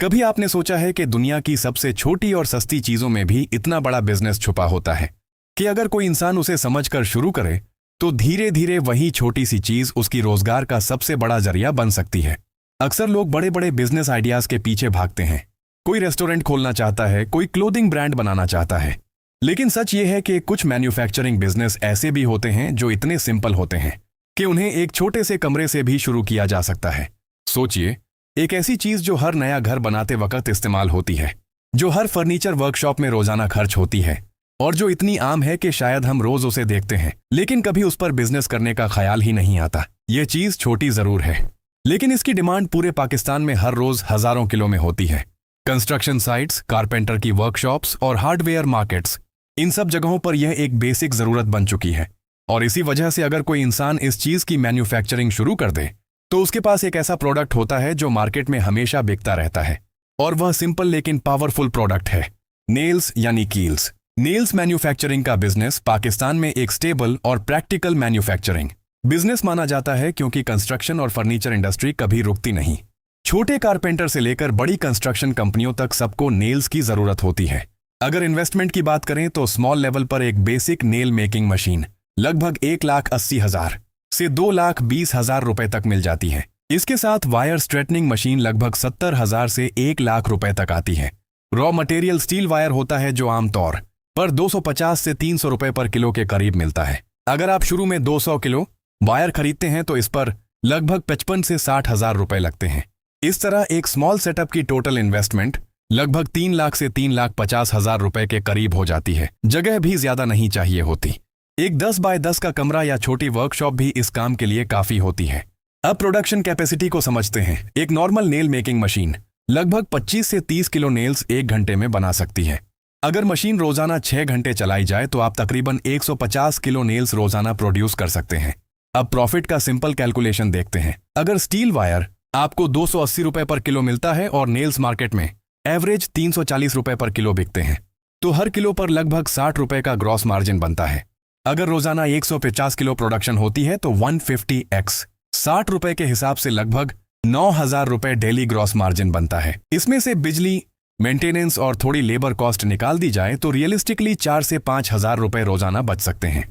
कभी आपने सोचा है कि दुनिया की सबसे छोटी और सस्ती चीजों में भी इतना बड़ा बिजनेस छुपा होता है कि अगर कोई इंसान उसे समझकर शुरू करे तो धीरे धीरे वही छोटी सी चीज उसकी रोजगार का सबसे बड़ा जरिया बन सकती है। अक्सर लोग बड़े बड़े बिजनेस आइडियाज के पीछे भागते हैं। कोई रेस्टोरेंट खोलना चाहता है, कोई क्लोथिंग ब्रांड बनाना चाहता है, लेकिन सच ये है कि कुछ मैन्युफैक्चरिंग बिजनेस ऐसे भी होते हैं जो इतने सिंपल होते हैं कि उन्हें एक छोटे से कमरे से भी शुरू किया जा सकता है। सोचिए, एक ऐसी चीज जो हर नया घर बनाते वक्त इस्तेमाल होती है, जो हर फर्नीचर वर्कशॉप में रोजाना खर्च होती है और जो इतनी आम है कि शायद हम रोज उसे देखते हैं लेकिन कभी उस पर बिजनेस करने का ख्याल ही नहीं आता। यह चीज छोटी जरूर है, लेकिन इसकी डिमांड पूरे पाकिस्तान में हर रोज हजारों किलो में होती है। कंस्ट्रक्शन साइट्स, कारपेंटर की वर्कशॉप्स और हार्डवेयर मार्केट्स, इन सब जगहों पर यह एक बेसिक जरूरत बन चुकी है। और इसी वजह से अगर कोई इंसान इस चीज की मैन्युफैक्चरिंग शुरू कर दे तो उसके पास एक ऐसा प्रोडक्ट होता है जो मार्केट में हमेशा बिकता रहता है, और वह सिंपल लेकिन पावरफुल प्रोडक्ट है, नेल्स यानी कील्स। नेल्स मैन्युफैक्चरिंग का बिजनेस पाकिस्तान में एक स्टेबल और प्रैक्टिकल मैन्युफैक्चरिंग बिजनेस माना जाता है, क्योंकि कंस्ट्रक्शन और फर्नीचर इंडस्ट्री कभी रुकती नहीं। छोटे कारपेंटर से लेकर बड़ी कंस्ट्रक्शन कंपनियों तक सबको नेल्स की जरूरत होती है। अगर इन्वेस्टमेंट की बात करें तो स्मॉल लेवल पर एक बेसिक नेल मेकिंग मशीन लगभग 1,80,000 से 2,20,000 रुपए तक मिल जाती है। इसके साथ वायर स्ट्रेटनिंग मशीन लगभग 70,000 से 1,00,000 रुपए तक आती है। रॉ मटेरियल स्टील वायर होता है जो आमतौर पर 250 से 300 रुपए पर किलो के करीब मिलता है। अगर आप शुरू में 200 किलो वायर खरीदते हैं तो इस पर लगभग 55 से 60,000 रुपए लगते हैं। इस तरह एक स्मॉल सेटअप की टोटल इन्वेस्टमेंट लगभग 3 लाख से 3,50,000 रुपए के करीब हो जाती है। जगह भी ज्यादा नहीं चाहिए होती। एक 10 बाय 10 का कमरा या छोटी वर्कशॉप भी इस काम के लिए काफी होती है। अब प्रोडक्शन कैपेसिटी को समझते हैं। एक नॉर्मल नेल मेकिंग मशीन लगभग 25 से 30 किलो नेल्स 1 घंटे में बना सकती है। अगर मशीन रोजाना 6 घंटे चलाई जाए तो आप तकरीबन 150 किलो नेल्स रोजाना प्रोड्यूस कर सकते हैं। अब प्रॉफिट का सिंपल कैलकुलेशन देखते हैं। अगर स्टील वायर आपको 280 रुपए पर किलो मिलता है और नेल्स मार्केट में एवरेज 340 रुपए पर किलो बिकते हैं, तो हर किलो पर लगभग 60 रुपए का ग्रॉस मार्जिन बनता है। अगर रोजाना 150 किलो प्रोडक्शन होती है तो 150x 60 रुपए के हिसाब से लगभग 9,000 रुपए डेली ग्रॉस मार्जिन बनता है। इसमें से बिजली, मेंटेनेंस और थोड़ी लेबर कॉस्ट निकाल दी जाए तो रियलिस्टिकली 4 से 5,000 रुपए रोजाना बच सकते हैं।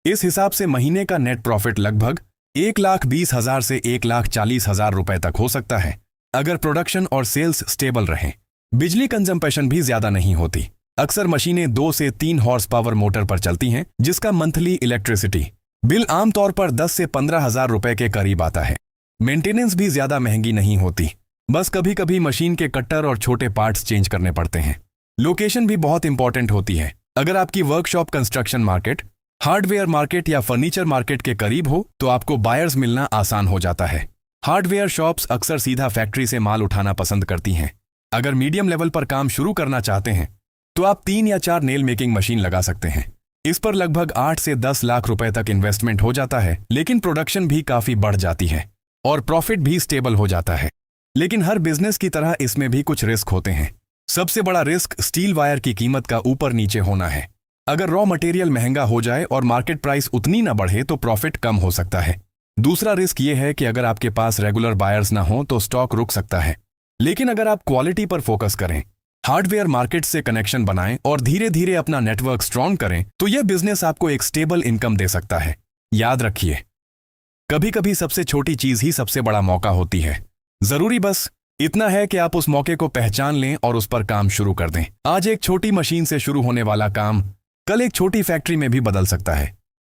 इस हिसाब से महीने का नेट प्रॉफिट लगभग 1,20,000 से 1,40,000 रुपए तक हो सकता है, अगर प्रोडक्शन और सेल्स स्टेबल रहें। बिजली कंजम्पशन भी ज्यादा नहीं होती। अक्सर मशीनें 2 से 3 हॉर्स पावर मोटर पर चलती हैं, जिसका मंथली इलेक्ट्रिसिटी बिल आमतौर पर 10 से 15,000 रुपए के करीब आता है। मेंटेनेंस भी ज्यादा महंगी नहीं होती, बस कभी कभी मशीन के कट्टर और छोटे पार्ट्स चेंज करने पड़ते हैं। लोकेशन भी बहुत इंपॉर्टेंट होती है। अगर आपकी workshop construction market, hardware market या फर्नीचर मार्केट के करीब हो तो आपको बायर्स मिलना आसान हो जाता है। हार्डवेयर शॉप्स अक्सर सीधा फैक्ट्री से माल उठाना पसंद करती हैं। अगर मीडियम लेवल पर काम शुरू करना चाहते हैं तो आप 3 या 4 नेल मेकिंग मशीन लगा सकते हैं। इस पर लगभग 8 से 10 लाख रुपए तक इन्वेस्टमेंट हो जाता है, लेकिन प्रोडक्शन भी काफी बढ़ जाती है और प्रॉफिट भी स्टेबल हो जाता है। लेकिन हर बिजनेस की तरह इसमें भी कुछ रिस्क होते हैं। सबसे बड़ा रिस्क स्टील वायर की कीमत का ऊपर नीचे होना है। अगर रॉ मटेरियल महंगा हो जाए और मार्केट प्राइस उतनी न बढ़े तो प्रॉफिट कम हो सकता है। दूसरा रिस्क ये है कि अगर आपके पास रेगुलर बायर्स ना हो तो स्टॉक रुक सकता है। लेकिन अगर आप क्वालिटी पर फोकस करें, हार्डवेयर मार्केट से कनेक्शन बनाएं और धीरे धीरे अपना नेटवर्क स्ट्रॉन्ग करें तो यह बिजनेस आपको एक स्टेबल इनकम दे सकता है। याद रखिए, कभी कभी सबसे छोटी चीज ही सबसे बड़ा मौका होती है। जरूरी बस इतना है कि आप उस मौके को पहचान लें और उस पर काम शुरू कर दें। आज एक छोटी मशीन से शुरू होने वाला काम कल एक छोटी फैक्ट्री में भी बदल सकता है।